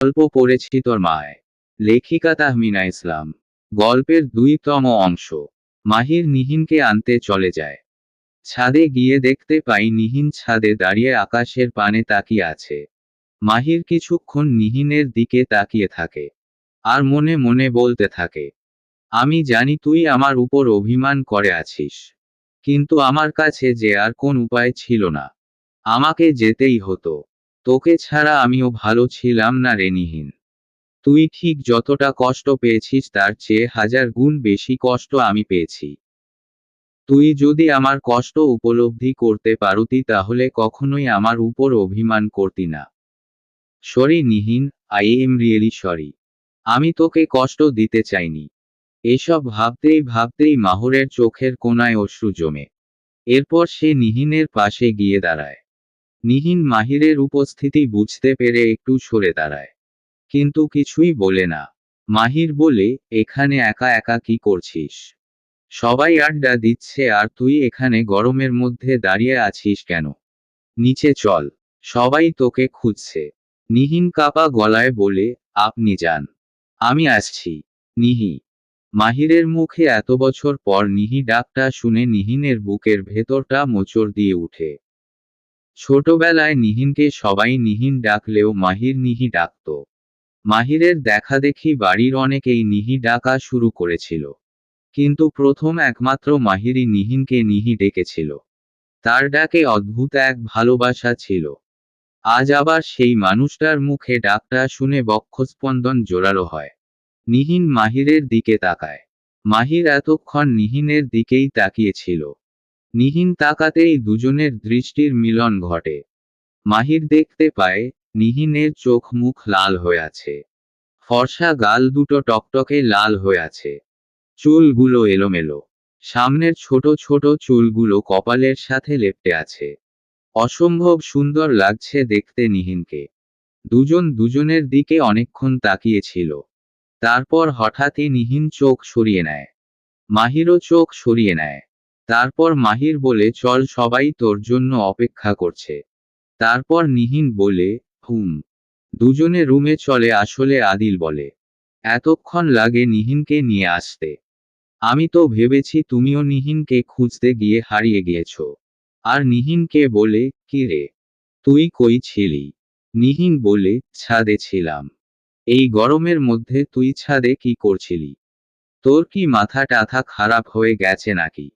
গল্প পড়েছি তোর মায়। লেখিকা তাহমিনা ইসলাম। গল্পের ২তম অংশ। মাহির নিহিনকে আনতে চলে যায়। ছাদে গিয়ে দেখতে পাই নিহিন ছাদে দাঁড়িয়ে আকাশের পানে তাকিয়ে আছে। মাহির কিছুক্ষণ নিহিনের দিকে তাকিয়ে থাকে, আর মনে মনে বলতে থাকে, আমি জানি তুই আমার উপর অভিমান করে আছিস, কিন্তু আমার কাছে যে আর কোন উপায় ছিল না। আমাকে যেতেই হতো। তোকে ছাড়া আমিও ভালো ছিলাম না রে নিহিন। তুই ঠিক যতটা কষ্ট পেয়েছিস তার চেয়ে ১০০০ গুণ বেশি কষ্ট আমি পেয়েছি। তুই যদি আমার কষ্ট উপলব্ধি করতে পারতি তাহলে কখনোই আমার উপর অভিমান করতি না। Sorry Nihin, I am really sorry. আমি তোকে কষ্ট দিতে চাইনি। এসব ভাবতেই ভাবতেই মাহরের চোখের কোণায় অশ্রু জমে। এরপর সে নিহিনের পাশে গিয়ে দাঁড়ায়। নিহিন মাহিরের উপস্থিতি বুঝতে পেরে একটু সরে দাঁড়ায়, কিন্তু কিছুই বলে না। মাহির বলে, এখানে একা একা কি করছিস? সবাই আড্ডা দিচ্ছে আর তুই এখানে গরমের মধ্যে দাঁড়িয়ে আছিস কেন? নিচে চল, সবাই তোকে খুঁজছে। নিহিন কাপা গলায় বলে, আপনি যান, আমি আসছি। নিহি। মাহিরের মুখে এত বছর পর নিহি ডাকটা শুনে নিহিনের বুকের ভেতরটা মোচড় দিয়ে উঠে। ছোটবেলায় নিহিনকে সবাই নিহিন ডাকলেও মাহির নিহি ডাকত। মাহিরের দেখাদেখি বাড়ির অনেকেই নিহি ডাকা শুরু করেছিল, কিন্তু প্রথম একমাত্র মাহিরই নিহিনকে নিহি ডেকেছিল। তার ডাকে অদ্ভুত এক ভালোবাসা ছিল। আজ আবার সেই মানুষটার মুখে ডাকটা শুনে বক্ষস্পন্দন জোরালো হয়। নিহিন মাহিরের দিকে তাকায়। মাহির এতক্ষণ নিহিনের দিকেই তাকিয়েছিল। নিহিন তাকাতেই দুজনের দৃষ্টির মিলন ঘটে। মাহির দেখতে পায়, নিহিনের চোখ মুখ লাল হয়ে আছে। ফর্সা গাল দুটো টকটকে লাল হয়ে আছে। চুলগুলো এলোমেলো। সামনের ছোট ছোট চুলগুলো কপালের সাথে লেপ্টে আছে। অসম্ভব সুন্দর লাগছে দেখতে নিহিনকে। দুজন দুজনের দিকে অনেকক্ষণ তাকিয়েছিল। তারপর হঠাৎই নিহিন চোখ সরিয়ে নেয়। মাহিরও চোখ সরিয়ে নেয়। তারপর মাহির বলে, চল, সবাই তোর জন্য অপেক্ষা করছে। তারপর নিহিন বলে, হুম। দুজনে রুমে চলে। আসলে আদিল বলে, এতক্ষণ লাগে নিহিনকে নিয়ে আসতে। আমি তো ভেবেছি তুমিও নিহিনকে খুঁজতে গিয়ে হারিয়ে গিয়েছ। আর নিহিনকে বলে, কি রে, তুই কই ছিলি? নিহিন বলে, ছাদে ছিলাম। এই গরমের মধ্যে তুই ছাদে কি করছিলি? তোর কি মাথা টাথা খারাপ হয়ে গেছে নাকি?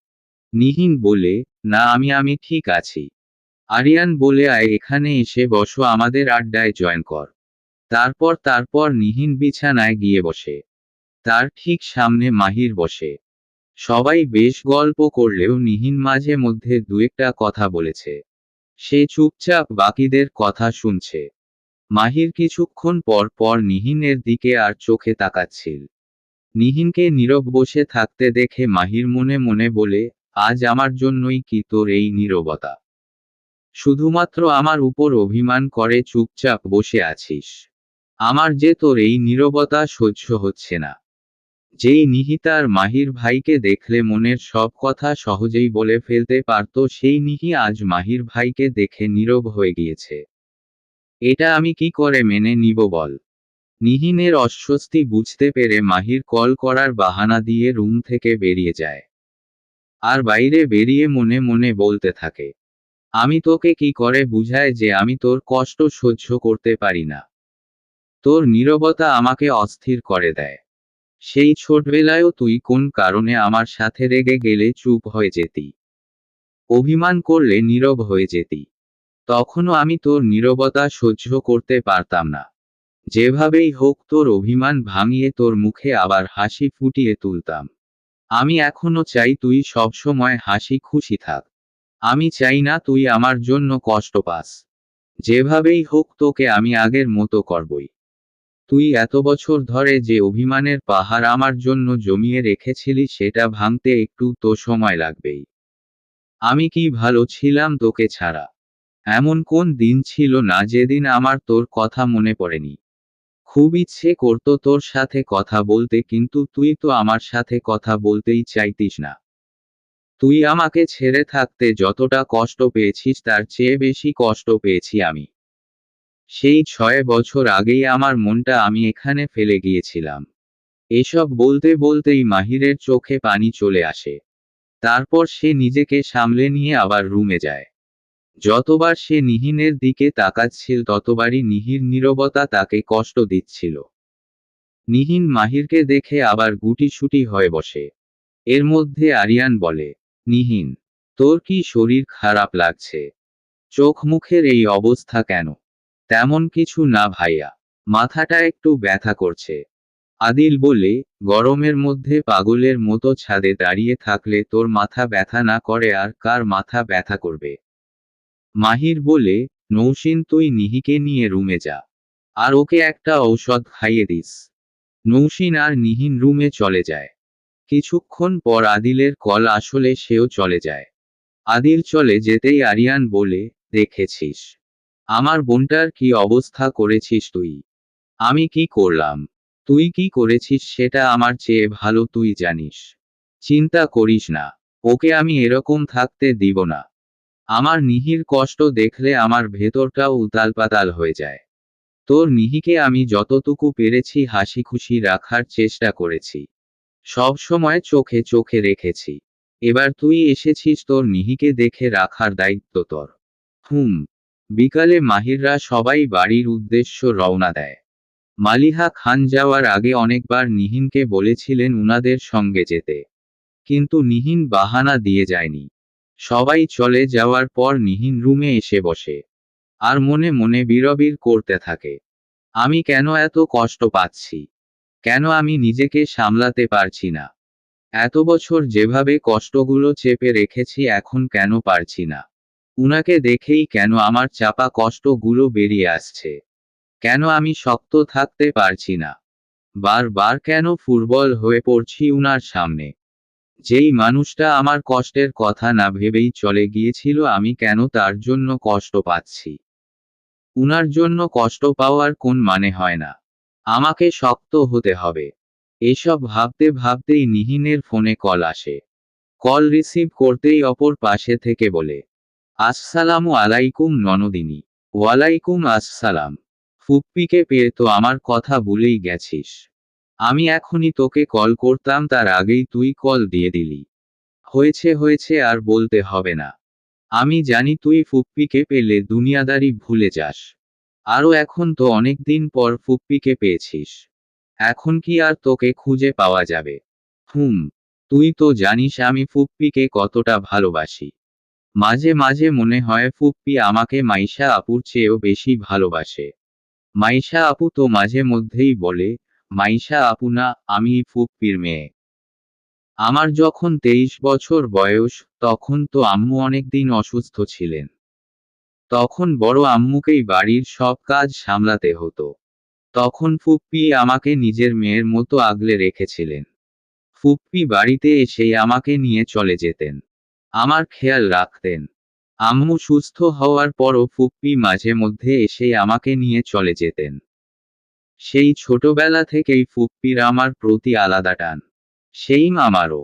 নিহিন বলে, না, আমি ঠিক আছি। আরিয়ান বলে, আয় এখানে এসে বসো, আমাদের আড্ডায় জয়েন কর। তারপর নিহিন বিছানায় গিয়ে বসে। তার ঠিক সামনে মাহির বসে। সবাই বেশ গল্প করলেও নিহিন মাঝে মধ্যে দু একটা কথা বলেছে। সে চুপচাপ বাকিদের কথা শুনছে। মাহির কিছুক্ষণ পর পর নিহিনের দিকে আর চোখে তাকাচ্ছিল। নিহিনকে নীরব বসে থাকতে দেখে মাহির মনে মনে বলে, আজ আমার জন্যই কি তোর এই নীরবতা? শুধুমাত্র আমার উপর অভিমান করে চুপচাপ বসে আছিস? আমার যে তোর এই নীরবতা সহ্য হচ্ছে না। যেই নিহিতার মাহির ভাইকে দেখলে মনের সব কথা সহজেই বলে ফেলতে পারত, সেই নিহি আজ মাহির ভাইকে দেখে নীরব হয়ে গিয়েছে। এটা আমি কি করে মেনে নিব বল? নিহিনের অস্বস্তি বুঝতে পেরে মাহির কল করার বাহানা দিয়ে রুম থেকে বেরিয়ে যায়। আর বাইরে বেরিয়ে মনে মনে বলতে থাকে, আমি তোকে কি করে বুঝাই যে আমি তোর কষ্ট সহ্য করতে পারি না? তোর নীরবতা আমাকে অস্থির করে দেয়। সেই ছোটবেলায়ও তুই কোন কারণে আমার সাথে রেগে গেলে চুপ হয়ে যেতি, অভিমান করলে নীরব হয়ে যেতি। তখনও আমি তোর নীরবতা সহ্য করতে পারতাম না। যেভাবেই হোক তোর অভিমান ভাঙিয়ে তোর মুখে আবার হাসি ফুটিয়ে তুলতাম। আমি এখনো চাই তুই সবসময় হাসি খুশি থাক। আমি চাই না তুই আমার জন্য কষ্ট পাস। যেভাবেই হোক তোকে আমি আগের মতো করবই। তুই এত বছর ধরে যে অভিমানের পাহাড় আমার জন্য জমিয়ে রেখেছিলি সেটা ভাঙতে একটু তো সময় লাগবেই। আমি কি ভালো ছিলাম তোকে ছাড়া? এমন কোন দিন ছিল না যেদিন আমার তোর কথা মনে পড়েনি? খুব ইচ্ছে করতো তোর সাথে কথা বলতে, কিন্তু তুই তো আমার সাথে কথা বলতেই চাইতিস না। তুই আমাকে ছেড়ে থাকতে যতটা কষ্ট পেয়েছিস তার চেয়ে বেশি কষ্ট পেয়েছি আমি। সেই 6 বছর আগেই আমার মনটা আমি এখানে ফেলে গিয়েছিলাম। এসব বলতে বলতেই মাহিরের চোখে পানি চলে আসে। তারপর সে নিজেকে সামলে নিয়ে আবার রুমে যায়। যতবার সে নিহিনের দিকে তাকাচ্ছিল ততবারই নিহির নীরবতা তাকে কষ্ট দিচ্ছিল। নিহিন মাহিরকে দেখে আবার গুটিসুটি হয়ে বসে। এর মধ্যে আরিয়ান বলে, নিহিন, তোর কি শরীর খারাপ লাগছে? চোখ মুখের এই অবস্থা কেন? তেমন কিছু না ভাইয়া, মাথাটা একটু ব্যথা করছে। আদিল বলে, গরমের মধ্যে পাগলের মতো ছাদে দাঁড়িয়ে থাকলে তোর মাথা ব্যথা না করে আর কার মাথা ব্যথা করবে? মাহির বলে, নৌসিন তুই নিহিকে নিয়ে রুমে যা, আর ওকে একটা ঔষধ খাইয়ে দিস। নৌসিন আর নিহিন রুমে চলে যায়। কিছুক্ষণ পর আদিলের কল আসলে সেও চলে যায়। আদিল চলে যেতেই আরিয়ান বলে, দেখেছিস আমার বোনটার কি অবস্থা করেছিস তুই? আমি কি করলাম? তুই কি করেছিস সেটা আমার চেয়ে ভালো তুই জানিস। চিন্তা করিস না, ওকে আমি এরকম থাকতে দিব না। আমার নিহির কষ্ট দেখলে আমার ভেতরটাও উতালপাতাল হয়ে যায়। তোর নিহিকে আমি যতটুকু পেরেছি হাসি খুশি রাখার চেষ্টা করেছি। সব সময় চোখে চোখে রেখেছি। এবার তুই এসেছিস তোর নিহিকে দেখে রাখার দায়িত্ব তোর। বিকালে মাহিররা সবাই বাড়ির উদ্দেশ্য রওনা দেয়। মালিহা খান যাওয়ার আগে অনেকবার নিহিনকে বলেছিলেন উনাদের সঙ্গে যেতে, কিন্তু নিহিন বাহানা দিয়ে যায়নি। সবাই চলে যাওয়ার পর নিহিন রুমে এসে বসে আর মনে মনে বিড়বিড় করতে থাকে, আমি কেন এত কষ্ট পাচ্ছি? কেন আমি নিজেকে সামলাতে পারছি না? এত বছর যেভাবে কষ্টগুলো চেপে রেখেছি এখন কেন পারছি না? উনাকে দেখেই কেন আমার চাপা কষ্টগুলো বেরিয়ে আসছে? কেন আমি শক্ত থাকতে পারছি না? বারবার কেন ফুটবল হয়ে পড়ছি উনার সামনে? যেই মানুষটা আমার কষ্টের কথা না ভেবেই চলে গিয়েছিল আমি কেন তার জন্য কষ্ট পাচ্ছি? উনার জন্য কষ্ট পাওয়ার কোন মানে হয় না। আমাকে শক্ত হতে হবে। এসব ভাবতে ভাবতেই নিহিনের ফোনে কল আসে। কল রিসিভ করতেই অপর পাশে থেকে বলে, আসসালামু আলাইকুম ননদিনী। ওয়ালাইকুম আসসালাম। ফুপ্পিকে পেয়ে তো আমার কথা ভুলেই গেছিস। আমি এখনই তোকে কল করতাম তার আগেই তুই কল দিয়ে দিলি। হয়েছে হয়েছে আর বলতে হবে না। আমি জানি তুই ফুপ্পিকে পেলে দুনিয়াদারি ভুলে যাস। আরও এখন তো অনেক দিন পর ফুপ্পিকে পেয়েছিস। এখন কি আর তোকে খুঁজে পাওয়া যাবে? তুই তো জানিস আমি ফুপ্পিকে কতটা ভালোবাসি। মাঝে মাঝে মনে হয় ফুপ্পি আমাকে মাইশা আপুর চেয়েও বেশি ভালোবাসে। মাইশা আপু তো মাঝে মধ্যেই বলে, মাইশা আপু না, আমি ফুপ্পির মেয়ে। আমার যখন 23 বছর বয়স, তখন তো আম্মু অনেকদিন অসুস্থ ছিলেন। তখন বড় আম্মুকেই বাড়ির সব কাজ সামলাতে হতো। তখন ফুপ্পি আমাকে নিজের মেয়ের মতো আগলে রেখেছিলেন। ফুপ্পি বাড়িতে এসেই আমাকে নিয়ে চলে যেতেন। আমার খেয়াল রাখতেন। আম্মু সুস্থ হওয়ার পরও ফুপ্পি মাঝে মধ্যে এসেই আমাকে নিয়ে চলে যেতেন। সেই ছোটবেলা থেকেই ফুপ্পির আমার প্রতি আলাদা টান। সেইম আমারও।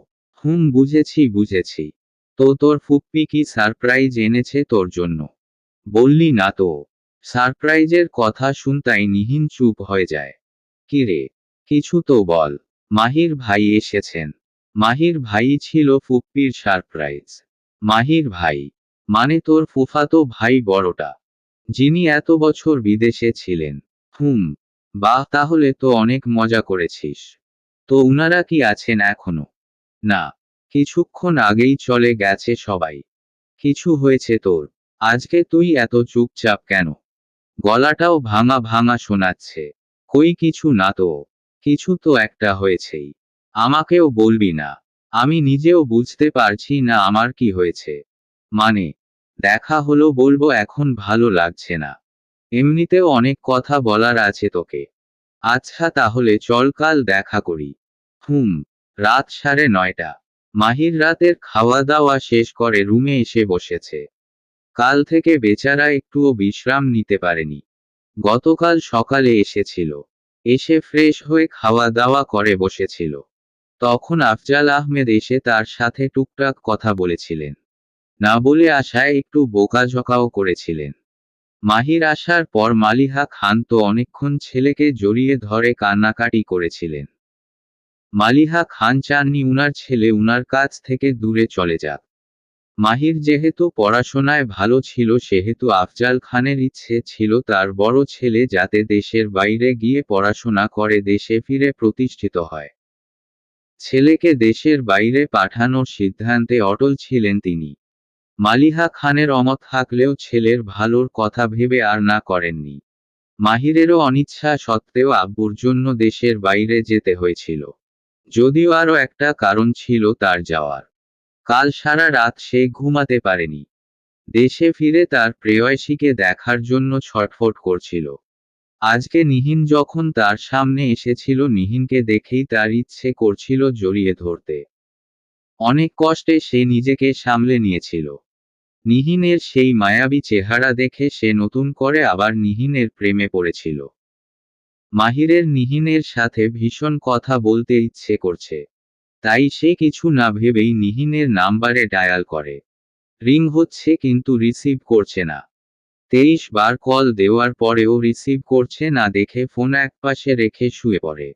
বুঝেছি বুঝেছি। তো তোর ফুপ্পি কি সারপ্রাইজ এনেছে তোর জন্য? বললি না তো। সারপ্রাইজের কথা শুনতাই নিহিন চুপ হয়ে যায়। কি রে, কিছু তো বল। মাহির ভাই এসেছেন। মাহির ভাই ছিল ফুপ্পির সারপ্রাইজ। মাহির ভাই মানে তোর ফুফাতো ভাই বড়টা, যিনি এত বছর বিদেশে ছিলেন। বাহ, তাহলে তো অনেক মজা করেছিস। তো উনারা কি আছেন এখনো? না, কিছুক্ষণ আগেই চলে গেছে সবাই। কিছু হয়েছে তোর? আজকে তুই এত চুপচাপ কেন? গলাটাও ভাঙা ভাঙা শোনাচ্ছে। কই কিছু না তো। কিছু তো একটা হয়েছেই। আমাকেও বলবি না? আমি নিজেও বুঝতে পারছি না আমার কি হয়েছে। মানে, দেখা হলো বলবো এখন ভালো লাগছে না। এমনিতেও অনেক কথা বলার আছে তোকে। আচ্ছা তাহলে চল কাল দেখা করি। রাত 9:30। মাহির রাতের খাওয়া দাওয়া শেষ করে রুমে এসে বসেছে। কাল থেকে বেচারা একটুও বিশ্রাম নিতে পারেনি। গতকাল সকালে এসেছিল। এসে ফ্রেশ হয়ে খাওয়া দাওয়া করে বসেছিল। তখন আফজাল আহমেদ এসে তার সাথে টুকটাক কথা বলেছিলেন। না বলে আশায় একটু বোকাঝোকাও করেছিলেন। মাহির আসার পর মালিহা খান তো অনেকক্ষণ ছেলেকে জড়িয়ে ধরে কান্নাকাটি করেছিলেন। মালিহা খান চাননি উনার ছেলে উনার কাছ থেকে দূরে চলে যাক। মাহির যেহেতু পড়াশোনায় ভালো ছিল সেহেতু আফজাল খানের ইচ্ছে ছিল তার বড় ছেলে যাতে দেশের বাইরে গিয়ে পড়াশোনা করে দেশে ফিরে প্রতিষ্ঠিত হয়। ছেলেকে দেশের বাইরে পাঠানোর সিদ্ধান্তে অটল ছিলেন তিনি। মালিহা খানের অমত থাকলেও ছেলের ভালোর কথা ভেবে আর না করেননি। মাহিরেরও অনিচ্ছা সত্ত্বেও আব্বুর জন্য দেশের বাইরে যেতে হয়েছিল। যদিও আরও একটা কারণ ছিল তার যাওয়ার। কাল সারা রাত সে ঘুমাতে পারেনি। দেশে ফিরে তার প্রেয়সীকে দেখার জন্য ছটফট করছিল। আজকে নিহিন যখন তার সামনে এসেছিল নিহিনকে দেখেই তার ইচ্ছে করছিল জড়িয়ে ধরতে। অনেক কষ্টে সে নিজেকে সামলে নিয়েছিল। নিহিনের সেই মায়াবী চেহারা দেখে সে নতুন করে আবার নিহিনের প্রেমে পড়েছিল। মাহিরের নিহিনের সাথে ভীষণ কথা বলতে ইচ্ছে করছে। তাই সে কিছু না ভেবেই নিহিনের নাম্বারে ডায়াল করে। রিং হচ্ছে কিন্তু রিসিভ করছে না। 23 বার কল দেওয়ার পরেও রিসিভ করছে না দেখে ফোন একপাশে রেখে শুয়ে পড়ে।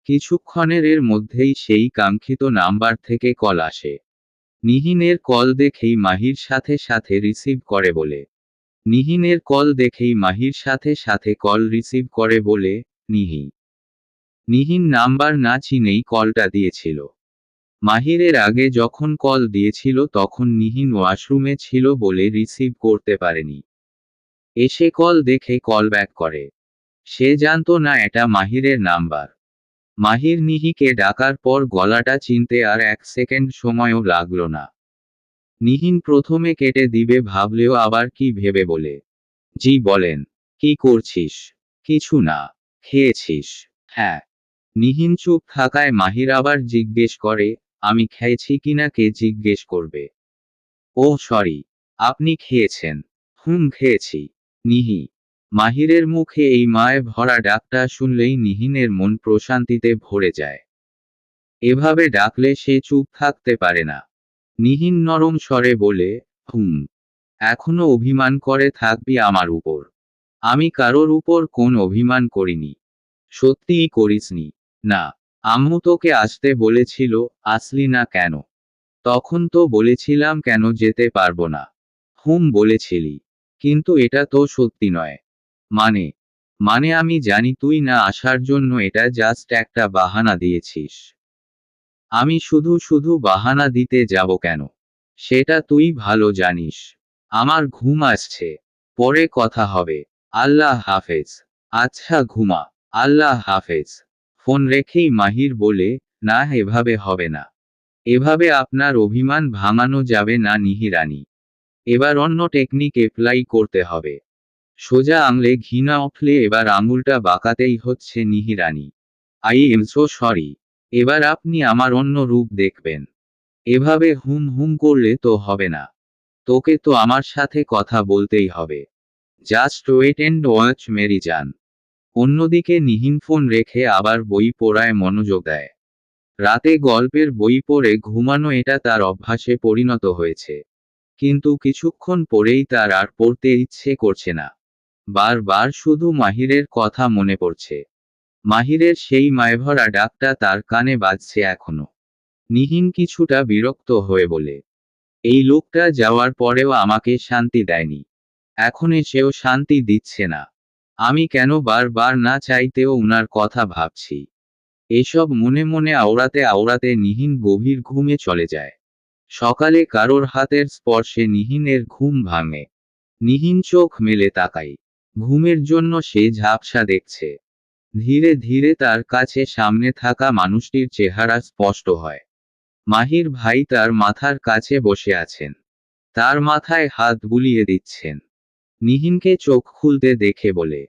কিছুক্ষণের মধ্যেই সেই কাঙ্ক্ষিত নাম্বার থেকে কল আসে। নিহিনের কল দেখেই মাহির সাথে সাথে রিসিভ করে বলে। নিহিনের কল দেখেই মাহির সাথে সাথে কল রিসিভ করে বলে, নিহি। নিহিন নাম্বার না চিনেই কলটা দিয়েছিল। মাহিরের আগে যখন কল দিয়েছিল তখন নিহিন ওয়াশরুমে ছিল বলে রিসিভ করতে পারেনি। এসে কল দেখে কল ব্যাক করে। সে জানতো না এটা মাহিরের নাম্বার। মাহির নিহিকে ডাকার পর গলাটা চিনতে আর 1 সেকেন্ড সময়ও লাগলো না। নিহিন প্রথমে কেটে দিবে ভাবলেও আবার কি ভেবে বলে, জি বলেন। কি করছিস? কিছু না। খেয়েছিস? হ্যাঁ। নিহিন চুপ থাকায় মাহির আবার জিজ্ঞেস করে, আমি খেয়েছি কিনা কে জিজ্ঞেস করবে? ও সরি। আপনি খেয়েছেন? হুম খেয়েছি। নিহি। মাহিরের মুখে এই মায়ে ভরা ডাকটা শুনলেই নিহিনের মন প্রশান্তিতে ভরে যায়। এভাবে ডাকলে সে চুপ থাকতে পারে না। নিহিন নরম স্বরে বলে, হুম। এখনো অভিমান করে থাকবি আমার উপর? আমি কারোর উপর কোন অভিমান করিনি। সত্যিই করিসনি? না। আম্মু তোকে আসতে বলেছিল, আসলি না কেন? তখন তো বলেছিলাম কেন যেতে পারবো না। হুম বলেছিলি। কিন্তু এটা তো সত্যি নয়। মানে? মানে আমি জানি তুই না আসার জন্য এটা জাস্ট একটা বাহানা দিয়েছিস। আমি শুধু শুধু বাহানা দিতে যাব কেন? সেটা তুই ভালো জানিস। আমার ঘুম আসছে। পরে কথা হবে। আল্লাহ হাফেজ। আচ্ছা ঘুমা। আল্লাহ হাফেজ। ফোন রেখেই মাহির বলে, না এভাবে হবে না। এভাবে আপনার অভিমান ভাঙানো যাবে না নিহিরানি। এবার অন্য টেকনিক অ্যাপ্লাই করতে হবে। সোজা আঙুলে ঘি না উঠলে এবার আঙুলটা বাঁকাতেই হচ্ছে নিহিরানি। I am so sorry. এবার আপনি আমার অন্য রূপ দেখবেন। এভাবে হুম হুম করলে তো হবে না। তোকে তো আমার সাথে কথা বলতেই হবে। জাস্ট ওয়েট অ্যান্ড ওয়াচ মেরি জান। অন্যদিকে নিহিন ফোন রেখে আবার বই পড়ায় মনোযোগ দেয়। রাতে গল্পের বই পড়ে ঘুমানো এটা তার অভ্যাসে পরিণত হয়েছে। কিন্তু কিছুক্ষণ পরেই তার আর পড়তে ইচ্ছে করছে না। বারবার শুধু মাহিরের কথা মনে পড়ছে। মাহিরের সেই মায়ভরা ডাকটা তার কানে বাজছে এখনো। নিহিন কিছুটা বিরক্ত হয়ে বলে, এই লোকটা যাওয়ার পরেও আমাকে শান্তি দেয়নি। এখন এসেও শান্তি দিচ্ছে না। আমি কেন বারবার না চাইতেও উনার কথা ভাবছি। এসব মনে মনে আওড়াতে আওড়াতে নিহিন গভীর ঘুমে চলে যায়। সকালে কারোর হাতের স্পর্শে নিহিনের ঘুম ভাঙে। নিহিন চোখ মেলে তাকায়। ঘুমের জন্য সে ঝাপসা দেখছে। ধীরে ধীরে তার কাছে সামনে থাকা মানুষটির চেহারা স্পষ্ট হয়। মাহির ভাই তার মাথার কাছে বসে আছেন। তার মাথায় হাত বুলিয়ে দিচ্ছেন। নিহিনকে চোখ খুলতে দেখে বলে,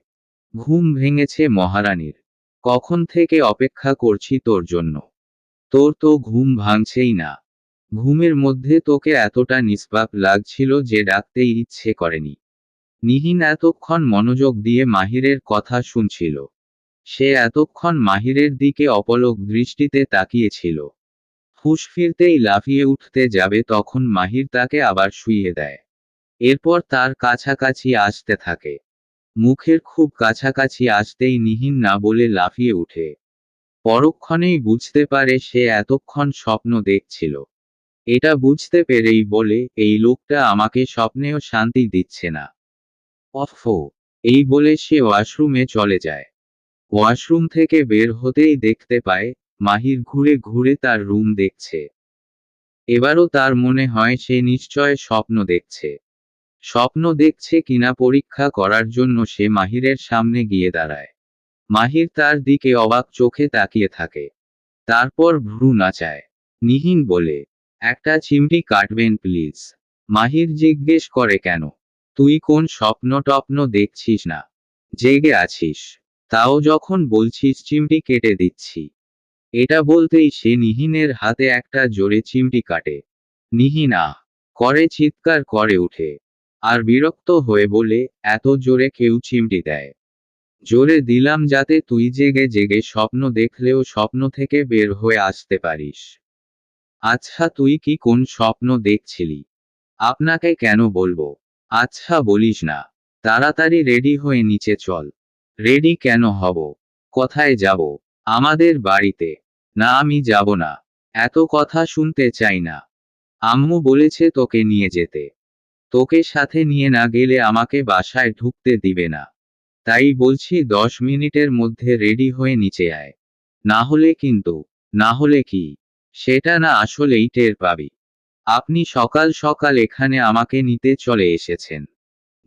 ঘুম ভেঙেছে মহারানীর। কখন থেকে অপেক্ষা করছি তোর জন্য। তোর তো ঘুম ভাঙছেই না। ঘুমের মধ্যে তোকে এতটা নিষ্পাপ লাগছিল যে ডাকতেই ইচ্ছে করেনি। নিহিন এতক্ষণ মনোযোগ দিয়ে মাহিরের কথা শুনছিল। সে এতক্ষণ মাহিরের দিকে অপলক দৃষ্টিতে তাকিয়েছিল। হুঁশ ফিরতেই লাফিয়ে উঠতে যাবে তখন মাহির তাকে আবার শুইয়ে দেয়। এরপর তার কাছাকাছি আসতে থাকে। মুখের খুব কাছাকাছি আসতেই নিহিন না বলে লাফিয়ে উঠে। পরক্ষণেই বুঝতে পারে সে এতক্ষণ স্বপ্ন দেখছিল। এটা বুঝতে পেরেই বলে, এই লোকটা আমাকে স্বপ্নেও শান্তি দিচ্ছে না। অফো, এই বলে সে ওয়াশরুমে চলে যায়। ওয়াশরুম থেকে বের হতেই দেখতে পায় মাহির ঘুরে ঘুরে তার রুম দেখছে। এবারও তার মনে হয় সে নিশ্চয় স্বপ্ন দেখছে। স্বপ্ন দেখছে কিনা পরীক্ষা করার জন্য সে মাহিরের সামনে গিয়ে দাঁড়ায়। মাহির তার দিকে অবাক চোখে তাকিয়ে থাকে। তারপর ভ্রু নাচায়। নিহিন বলে, একটা চিমটি কাটবেন প্লিজ। মাহির জিজ্ঞেস করে, কেন? তুই কোন স্বপ্ন টপ্ন দেখছিস না? জেগে আছিস? তাও যখন বলছিস চিমটি কেটে দিচ্ছি। এটা বলতেই সে নিহিনের হাতে একটা জোরে চিমটি কাটে। নিহিন আহ করে চিৎকার করে উঠে। আর বিরক্ত হয়ে বলে, এত জোরে কেউ চিমটি দেয়? জোরে দিলাম যাতে তুই জেগে জেগে স্বপ্ন দেখলেও স্বপ্ন থেকে বের হয়ে আসতে পারিস। আচ্ছা, তুই কি কোন স্বপ্ন দেখছিলি? আপনাকে কেন বলবো? আচ্ছা বলিস না। তাড়াতাড়ি রেডি হয়ে নিচে চল। রেডি কেন হব? কোথায় যাব? আমাদের বাড়িতে। না, আমি যাব না। এত কথা শুনতে চাই না। আম্মু বলেছে তোকে নিয়ে যেতে। তোকে সাথে নিয়ে না গেলে আমাকে বাসায় ঢুকতে দিবে না। তাই বলছি 10 মিনিটের মধ্যে রেডি হয়ে নিচে আয়। না হলে কিন্তু। না হলে কি? সেটা না আসলেই টের পাবি। আপনি সকাল সকাল এখানে আমাকে নিতে চলে এসেছেন।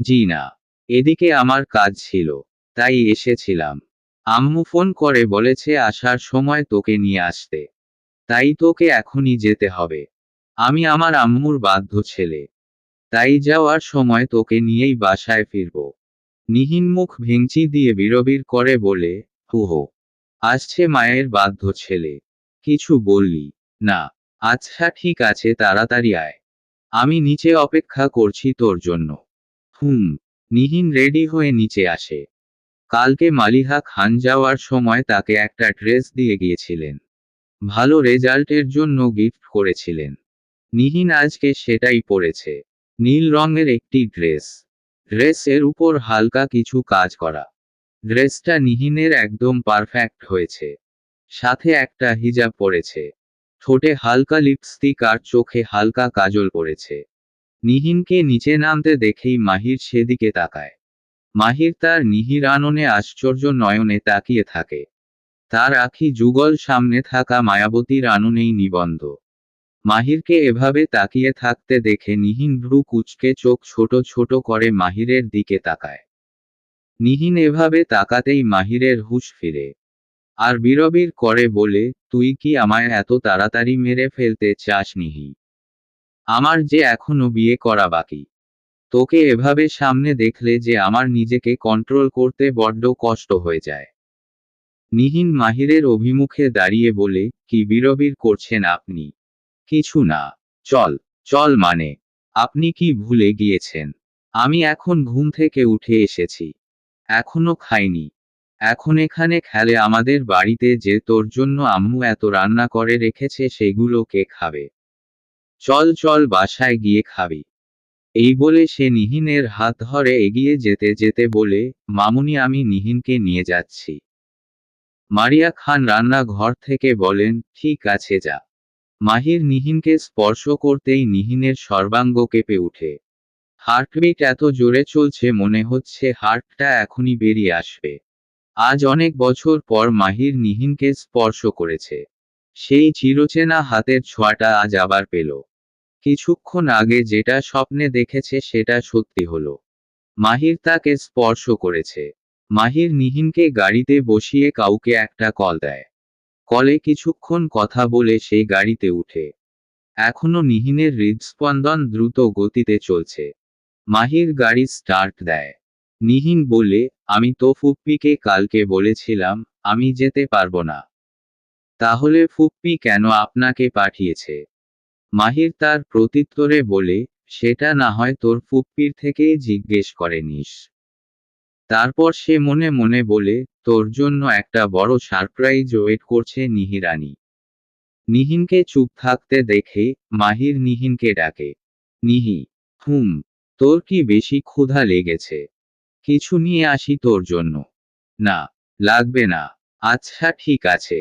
জি না। এদিকে আমার কাজ ছিল। তাই এসেছিলাম। আম্মু ফোন করে বলেছে আসার সময় তোকে নিয়ে আসতে। তাই তোকে এখনই যেতে হবে। আমি আমার আম্মুর বাধ্য ছেলে। তাই যাওয়ার সময় তোকে নিয়েই বাসায় ফিরব। নিহিন মুখ ভেঙচি দিয়ে বিড়বিড় করে বলে, হুহো, আসছে মায়ের বাধ্য ছেলে। কিছু বললি? না। আচ্ছা ঠিক আছে, তাড়াতাড়ি আয়। আমি নিচে অপেক্ষা করছি তোর জন্য। হুম। নিহিন রেডি হয়ে নিচে আসে। কালকে মালিহা খান যাওয়ার সময় তাকে একটা ড্রেস দিয়ে গিয়েছিলেন। ভালো রেজাল্টের জন্য গিফট করেছিলেন। নিহিন আজকে সেটাই পরেছে। নীল রঙের একটি ড্রেস। ড্রেসের উপর হালকা কিছু কাজ করা। ড্রেসটা নিহিনের একদম পারফেক্ট হয়েছে। সাথে একটা হিজাব পরেছে। ঠোঁটে হালকা লিপস্টিক আর চোখে হালকা কাজল পরেছে। নিহিনকে নিচে নামতে দেখেই মাহির সেদিকে তাকায়। মাহির তার নিহির আননে আশ্চর্য নয়নে তাকিয়ে থাকে। তার আখি যুগল সামনে থাকা মায়াবতীর আননেই নিবন্ধ। মাহিরকে এভাবে তাকিয়ে থাকতে দেখে নিহিন ভ্রু কুঁচকে চোখ ছোট ছোট করে মাহিরের দিকে তাকায়। নিহিন এভাবে তাকাতেই মাহিরের হুঁশ ফিরে। আর বিড়বিড় করে বলে, তুই কি আমায় এত তাড়াতাড়ি মেরে ফেলতে চাস নিহি? আমার যে এখনো বিয়ে করা বাকি। তোকে এভাবে সামনে দেখলে যে আমার নিজেকে কন্ট্রোল করতে বড্ড কষ্ট হয়ে যায়। নিহিন মাহিরের অভিমুখে দাঁড়িয়ে বলে, কি বিড়বিড় করছেন আপনি? কিছু না। চল। চল মানে? আপনি কি ভুলে গিয়েছেন? আমি এখন ঘুম থেকে উঠে এসেছি। এখনো খাইনি। এখন এখানে খেলে আমাদের বাড়িতে যে তোর জন্য আম্মু এত রান্না করে রেখেছে সেগুলো কে খাবে? চল চল বাসায় গিয়ে খাবি। এই বলে সে নিহিনের হাত ধরে এগিয়ে যেতে যেতে বলে, মামুনি আমি নিহিনকে নিয়ে যাচ্ছি। মারিয়া খান রান্নাঘর থেকে বলেন, ঠিক আছে যা। মাহির নিহিনকে স্পর্শ করতেই নিহিনের সর্বাঙ্গ কেঁপে উঠে। হার্টবিট এত জোরে চলছে মনে হচ্ছে হার্টটা এখনই বেরিয়ে আসবে। আজ অনেক বছর পর মাহির নিহিনকে স্পর্শ করেছে। সেই চিরচেনা হাতের ছোঁয়াটা আজ আবার পেল। কিছুক্ষণ আগে যেটা স্বপ্নে দেখেছে সেটা সত্যি হলো। মাহির তাকে স্পর্শ করেছে। মাহির নিহিনকে গাড়িতে বসিয়ে কাউকে একটা কল দেয়। কলে কিছুক্ষণ কথা বলে সেই গাড়িতে উঠে। এখনো নিহিনের হৃদস্পন্দন দ্রুত গতিতে চলছে। মাহির গাড়ি স্টার্ট দেয়। নিহিন বলে, আমি তো ফুপ্পিকে কালকে বলেছিলাম আমি যেতে পারবো না। তাহলে ফুপ্পি কেন আপনাকে পাঠিয়েছে? মাহির তার প্রত্যুত্তরে বলে, সেটা না হয় তোর ফুপ্পির থেকেই জিজ্ঞেস করে নিস। তারপর সে মনে মনে বলে, তোর জন্য একটা বড় সারপ্রাইজ ওয়েট করছে নিহিরানি। নিহিনকে চুপ থাকতে দেখে মাহির নিহিনকে ডাকে। নিহি। হুম। তোর কি বেশি ক্ষুধা লেগেছে? কিছু নিয়ে আসি তোর জন্য? না, লাগবে না। আচ্ছা ঠিক আছে,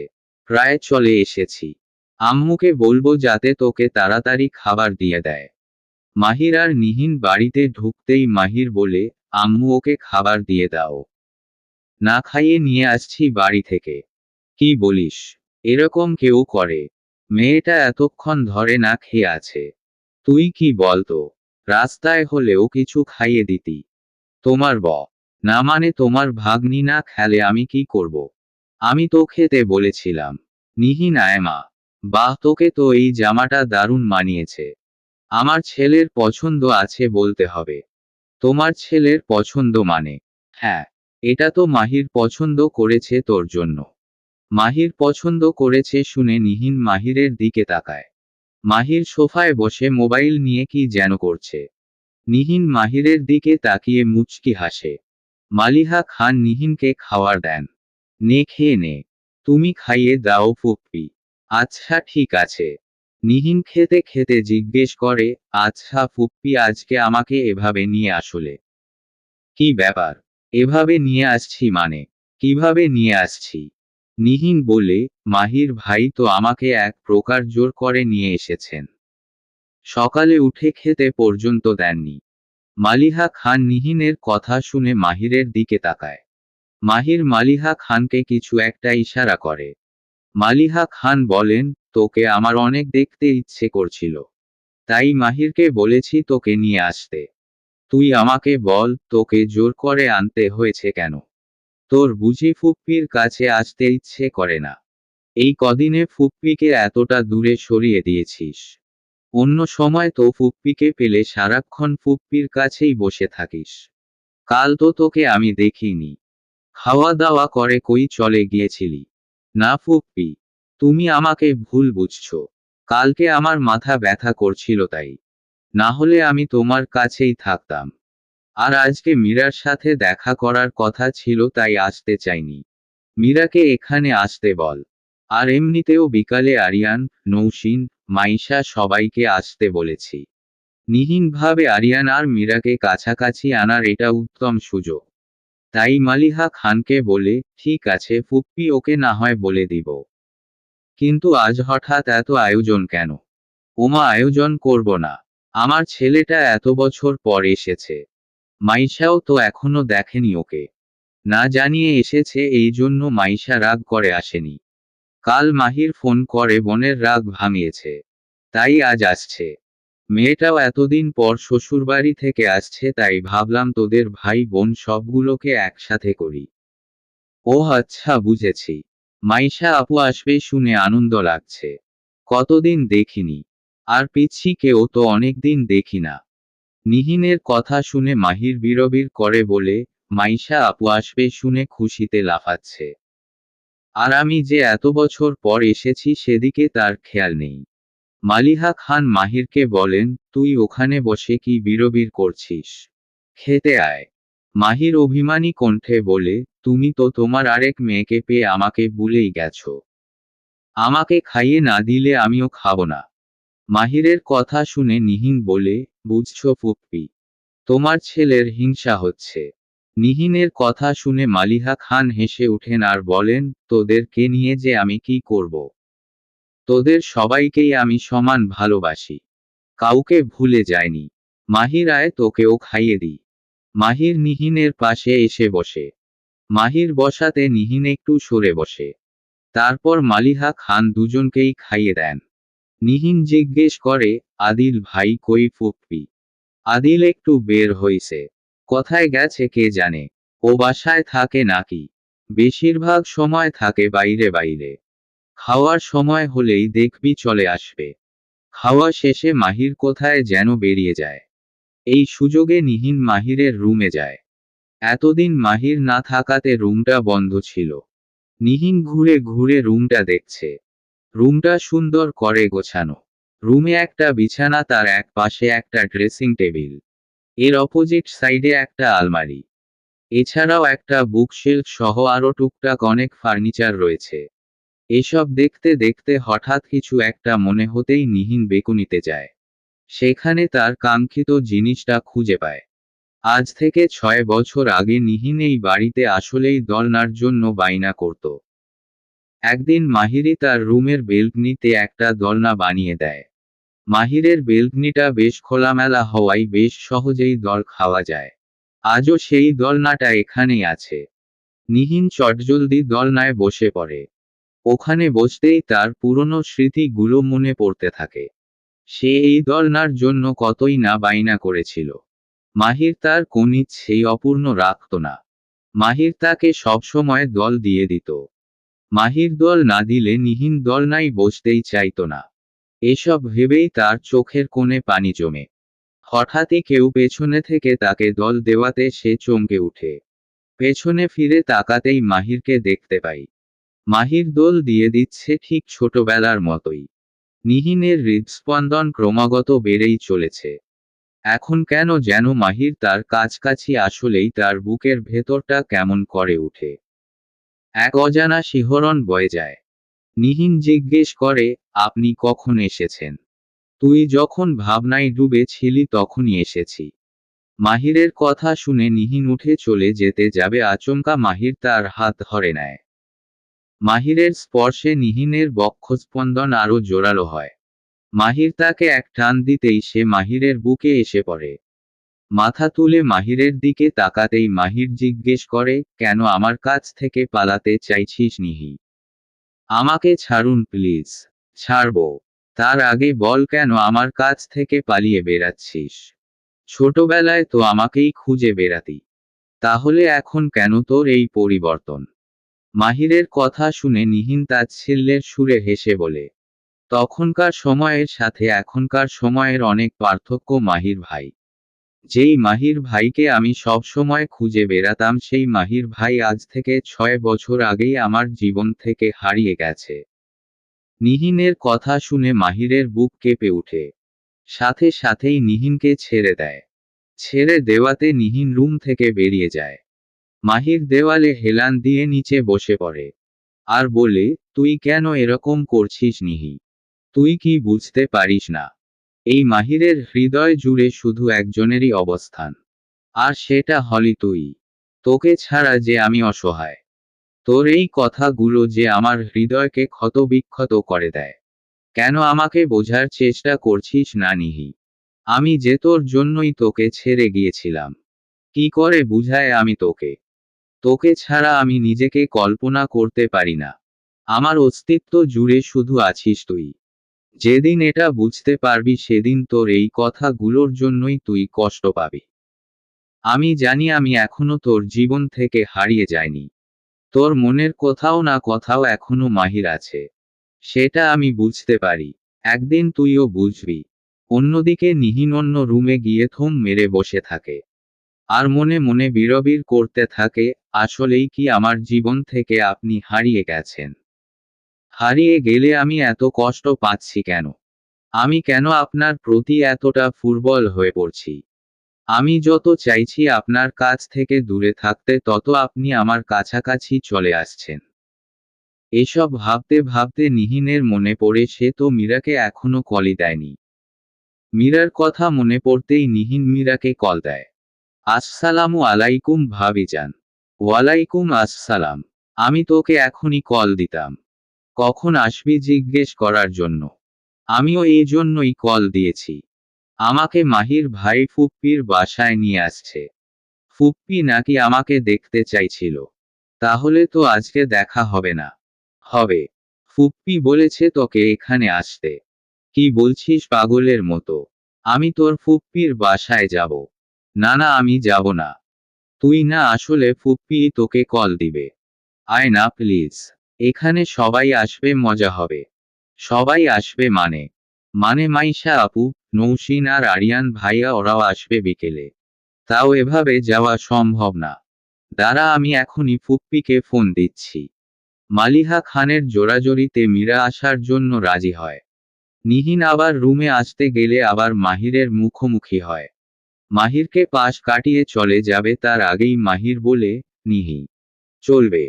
প্রায় চলে এসেছি। আম্মুকে বলবো যাতে তোকে তাড়াতাড়ি খাবার দিয়ে দেয়। মাহির আর নিহিন বাড়িতে ঢুকতেই মাহির বলে, আম্মু ওকে খাবার দিয়ে দাও। না খাইয়ে নিয়ে আসছি বাড়ি থেকে। কি বলিস? এরকম কেউ করে? মেয়েটা এতক্ষণ ধরে না খেয়ে আছে। তুই কি বলতো? রাস্তায় হলেও কিছু খাইয়ে দিতি। তোমার না মানে তোমার ভাগ্নি না খেলে আমি কি করব? আমি তো খেতে বলেছিলাম। নিহিন আয় মা। বাহ, তোকে তো এই জামাটা দারুণ মানিয়েছে। আমার ছেলের পছন্দ আছে বলতে হবে। তোমার ছেলের পছন্দ মানে? হ্যাঁ, এটা তো মাহির পছন্দ করেছে তোর জন্য। মাহির পছন্দ করেছে শুনে নিহিন মাহিরের দিকে তাকায়। মাহির সোফায় বসে মোবাইল নিয়ে কি যেন করছে। নিহিন মাহিরের দিকে তাকিয়ে মুচকি হাসে। মালিহা খান নিহিনকে খাওয়ার দেন। নে খেয়ে নে। তুমি খাইয়ে দাও ফুপ্পি। আচ্ছা ঠিক আছে। নিহিন খেতে খেতে জিজ্ঞেস করে, আচ্ছা ফুপ্পি আজকে আমাকে এভাবে নিয়ে আসলে কি ব্যাপার? এভাবে নিয়ে আসছি মানে? কিভাবে নিয়ে আসছি? নিহিন বলে, মাহির ভাই তো আমাকে এক প্রকার জোর করে নিয়ে এসেছেন। সকালে উঠে খেতে পর্যন্ত দেননি। মালিহা খান নিহিনের কথা শুনে মাহিরের দিকে তাকায়। মাহির মালিহা খানকে কিছু একটা ইশারা করে। মালিহা খান বলেন, তোকে আমার অনেক দেখতে ইচ্ছে করছিল। তাই মাহিরকে বলেছি তোকে নিয়ে আসতে। তুই আমাকে বল, তোকে জোর করে আনতে হয়েছে কেন? তোর বুঝি ফুপ্পির কাছে আসতে ইচ্ছে করে না? এই কদিনে ফুপ্পিকে এতটা দূরে সরিয়ে দিয়েছিস। অন্য সময় তো ফুপ্পিকে পেলে সারাক্ষণ ফুপ্পির কাছেই বসে থাকিস। কাল তো তোকে আমি দেখিনি। খাওয়া দাওয়া করে কই চলে গিয়েছিলি? না ফুপ্পি, তুমি আমাকে ভুল বুঝছো। কালকে আমার মাথা ব্যথা করছিল তাই। না হলে আমি তোমার কাছেই থাকতাম। আর আজকে মীরার সাথে দেখা করার কথা ছিল তাই আসতে চাইনি। মীরাকে এখানে আসতে বল। আর এমনিতেও বিকালে আরিয়ান, নৌসিন, মাইশা সবাইকে আসতে বলেছি। নিহিন ভাবে আরিয়ান আর মীরাকে কাছাকাছি আনার এটা উত্তম সুযোগ। তাই মালিহা খানকে বলে, ঠিক আছে ফুপ্পি, ওকে না হয় বলে দিব। কিন্তু আজ হঠাৎ এত আয়োজন কেন? ওমা আয়োজন করব না। আমার ছেলেটা এত বছর পর এসেছে। মাইশাও তো এখনো দেখেনি ওকে। না জানিয়ে এসেছে এই জন্য মাইশা রাগ করে আসেনি। কাল মাহির ফোন করে বোনের রাগ ভাঙিয়েছে। তাই আজ আসছে। মেয়েটাও এতদিন পর শ্বশুরবাড়ি থেকে আসছে তাই ভাবলাম তোদের ভাই বোন সবগুলোকে একসাথে করি। ওহ আচ্ছা বুঝেছি। মাইশা আপু আসবে শুনে আনন্দ লাগছে। কতদিন দেখিনি। আর পিচ্ছিকেও তো অনেকদিন দেখি না। নিহিনের কথা শুনে মাহির বিড়বিড় করে বলে, মাইশা আপু আসবে শুনে খুশিতে লাফাচ্ছে। আর আমি যে এত বছর পর এসেছি সেদিকে তার খেয়াল নেই। মালিহা খান মাহিরকে বলেন, তুই ওখানে বসে কি বিড়বিড় করছিস? খেতে আয়। মাহির অভিমানী কণ্ঠে বলে, তুমি তো তোমার আরেক মেয়েকে পেয়ে আমাকে ভুলেই গেছো। আমাকে খাইয়ে না দিলে আমিও খাবো না। মাহিরের কথা শুনে নিহিন বলে, বুঝছো ফুপ্পি, তোমার ছেলের হিংসা হচ্ছে। নিহিনের কথা শুনে মালিহা খান হেসে উঠেন আর বলেন, তোদেরকে নিয়ে যে আমি কি করব? তোদের সবাইকেই আমি সমান ভালোবাসি। কাউকে ভুলে যায়নি। মাহির আয় তোকেও খাইয়ে দিই। মাহির নিহিনের পাশে এসে বসে। মাহির বসাতে নিহিন একটু সরে বসে। তারপর মালিহা খান দুজনকেই খাইয়ে দেন। নিহিন জিজ্ঞেস করে, আদিল ভাই কই ফুপ্পি? আদিল একটু বের হইছে। কোথায় গেছে কে জানে। ও বাসায় থাকে নাকি? বেশিরভাগ সময় থাকে বাইরে বাইরে। খাওয়ার সময় হলেই দেখবি চলে আসবে। খাওয়া শেষে মাহির কোথায় যেন বেরিয়ে যায়। এই সুযোগে নিহিন মাহিরের রুমে যায়। এতদিন মাহির না থাকাতে রুমটা বন্ধ ছিল। নিহিন ঘুরে ঘুরে রুমটা দেখছে। রুমটা সুন্দর করে গোছানো। রুমে একটা বিছানা, তার এক পাশে একটা ড্রেসিং টেবিল। এর অপোজিট সাইডে একটা আলমারি। এছাড়াও একটা বুকশেলফ সহ আরও টুকটাক অনেক ফার্নিচার রয়েছে। এসব দেখতে দেখতে হঠাৎ কিছু একটা মনে হতেই নিহিন বেকুনিতে যায়। সেখানে তার কাঙ্ক্ষিত জিনিসটা খুঁজে পায়। আজ থেকে 6 বছর আগে নিহিন এই বাড়িতে আসলেই দোলনার জন্য বায়না করত। একদিন মাহিরি তার রুমের বেলকনিতে একটা দোলনা বানিয়ে দেয়। মাহিরের বেলকনিটা বেশ খোলামেলা হওয়ায় বেশ সহজেই দোল খাওয়া যায়। আজও সেই দোলনাটা এখানেই আছে। নিহিন চটজলদি দোলনায় বসে পড়ে। ওখানে বসতেই তার পুরনো স্মৃতিগুলো মনে পড়তে থাকে। সে এই দোলনার জন্য কতই না বায়না করেছিল। মাহির তার কোন ইচ্ছেই অপূর্ণ রাখত না। মাহির তাকে সবসময় দোল দিয়ে দিত। মাহির দোল না দিলে নিহিন দোলনায় বসতেই চাইত না। এসব ভেবেই তার চোখের কোণে পানি জমে। হঠাৎই কেউ পেছনে থেকে তাকে দোল দেওয়াতে সে চমকে উঠে। পেছনে ফিরে তাকাতেই মাহিরকে দেখতে পাই। মাহির দোল দিয়ে দিচ্ছে ঠিক ছোটবেলার মতোই। নিহিনের হৃদস্পন্দন ক্রমাগত বেড়েই চলেছে। এখন কেন যেন মাহির তার কাছাকাছি আসলেই তার বুকের ভেতরটা কেমন করে উঠে। এক অজানা শিহরণ বয়ে যায়। নিহিন জিজ্ঞেস করে, আপনি কখন এসেছেন? তুই যখন ভাবনায় ডুবে ছিলি তখনই এসেছি। মাহিরের কথা শুনে নিহিন উঠে চলে যেতে যাবে আচমকা মাহির তার হাত ধরে নেয়। মাহিরের স্পর্শে নিহিনের বক্ষস্পন্দন আরো জোরালো হয়। মাহির তাকে এক টান দিতেই সে মাহিরের বুকে এসে পড়ে। মাথা তুলে মাহিরের দিকে তাকাতেই মাহির জিজ্ঞেস করে, কেন আমার কাছ থেকে পালাতে চাইছিস নিহি? আমাকে ছাড়ুন প্লিজ। ছাড়বো। তার আগে বল কেন আমার কাছ থেকে পালিয়ে বেড়াচ্ছিস? ছোটবেলায় তো আমাকেই খুঁজে বেড়াতি। তাহলে এখন কেন তোর এই পরিবর্তন? মাহিরের কথা শুনে নিহিন তাচ্ছিল্যের সুরে হেসে বলে, তখনকার সময়ের সাথে এখনকার সময়ের অনেক পার্থক্য মাহির ভাই। যেই মাহির ভাইকে আমি সব সময় খুঁজে বেড়াতাম সেই মাহির ভাই আজ থেকে 6 বছর আগেই আমার জীবন থেকে হারিয়ে গেছে। নিহিনের কথা শুনে মাহিরের বুক কেঁপে উঠে। সাথে সাথেই নিহিনকে ছেড়ে দেয়। ছেড়ে দেওয়াতে নিহিন রুম থেকে বেরিয়ে যায়। মাহির দেওয়ালে হেলান দিয়ে নিচে বসে পড়ে। আর বলে, তুই কেন এরকম করছিস নিহি? তুই কি বুঝতে পারিস না? এই মাহিরের হৃদয় জুড়ে শুধু একজনেরই অবস্থান। আর সেটা হলি তুই। তোকে ছাড়া যে আমি অসহায়। তোর এই কথাগুলো যে আমার হৃদয়কে ক্ষতবিক্ষত করে দেয়। কেন আমাকে বোঝার চেষ্টা করছিস না নিহি? আমি যে তোর জন্যই তোকে ছেড়ে গিয়েছিলাম। কি করে বুঝায় আমি তোকে? তোকে ছাড়া আমি নিজেকে কল্পনা করতে পারি না। আমার অস্তিত্ব জুড়ে শুধু আছিস তুই। যেদিন এটা বুঝতে পারবি সেদিন তোর এই কথাগুলোর জন্যই তুই কষ্ট পাবি। আমি জানি আমি এখনো তোর জীবন থেকে হারিয়ে যাইনি। তোর মনের কোথাও না কোথাও এখনো মাহির আছে। সেটা আমি বুঝতে পারি। একদিন তুইও বুঝবি। অন্যদিকে নিহিন অন্য রুমে গিয়ে থম মেরে বসে থাকে। আর মনে মনে বিড়বিড় করতে থাকে, আসলেই কি আমার জীবন থেকে আপনি হারিয়ে গেছেন? হারিয়ে গেলে আমি এত কষ্ট পাচ্ছি কেন? আমি কেন আপনার প্রতি এতটা দুর্বল হয়ে পড়ছি? আমি যত চাইছি আপনার কাছ থেকে দূরে থাকতে তত আপনি আমার কাছাকাছি চলে আসছেন। এসব ভাবতে ভাবতে নিহিনের মনে পড়ে সে তো মীরাকে এখনো কলই দেয়নি। মীরার কথা মনে পড়তেই নিহিন মীরাকে কল দেয়। আসসালামু আলাইকুম ভাবিজান। ওয়ালাইকুম আসসালাম। আমি তোকে এখনই কল দিতাম। কখন আসবি জিজ্ঞেস করার জন্য। আমিও এই জন্যই কল দিয়েছি। আমাকে মাহির ভাই ফুপ্পির বাসায় নিয়ে আসছে। ফুপ্পি নাকি আমাকে দেখতে চাইছিল। তাহলে তো আজকে দেখা হবে না। হবে। ফুপ্পি বলেছে তোকে এখানে আসতে। কি বলছিস পাগলের মতো? আমি তোর ফুপ্পির বাসায় যাব। না না আমি যাব না। তুই না আসলে ফুপ্পি তোকে কল দিবে। আয় না প্লিজ। এখানে সবাই আসবে মজা হবে। সবাই আসবে মানে? মানে মাইশা আপু, নৌসিন আর আরিয়ান ভাইয়া ওরাও আসবে বিকেলে। তাও এভাবে যাওয়া সম্ভব না। দাঁড়া আমি এখনই ফুপ্পিকে ফোন দিচ্ছি। মালিহা খানের জোরাজোরিতে মীরা আসার জন্য রাজি হয়। নিহিন আবার রুমে আসতে গেলে আবার মাহিরের মুখোমুখি হয়। মাহিরকে পাশ কাটিয়ে চলে যাবে তার আগেই মাহির বলে, নিহি, চলবে।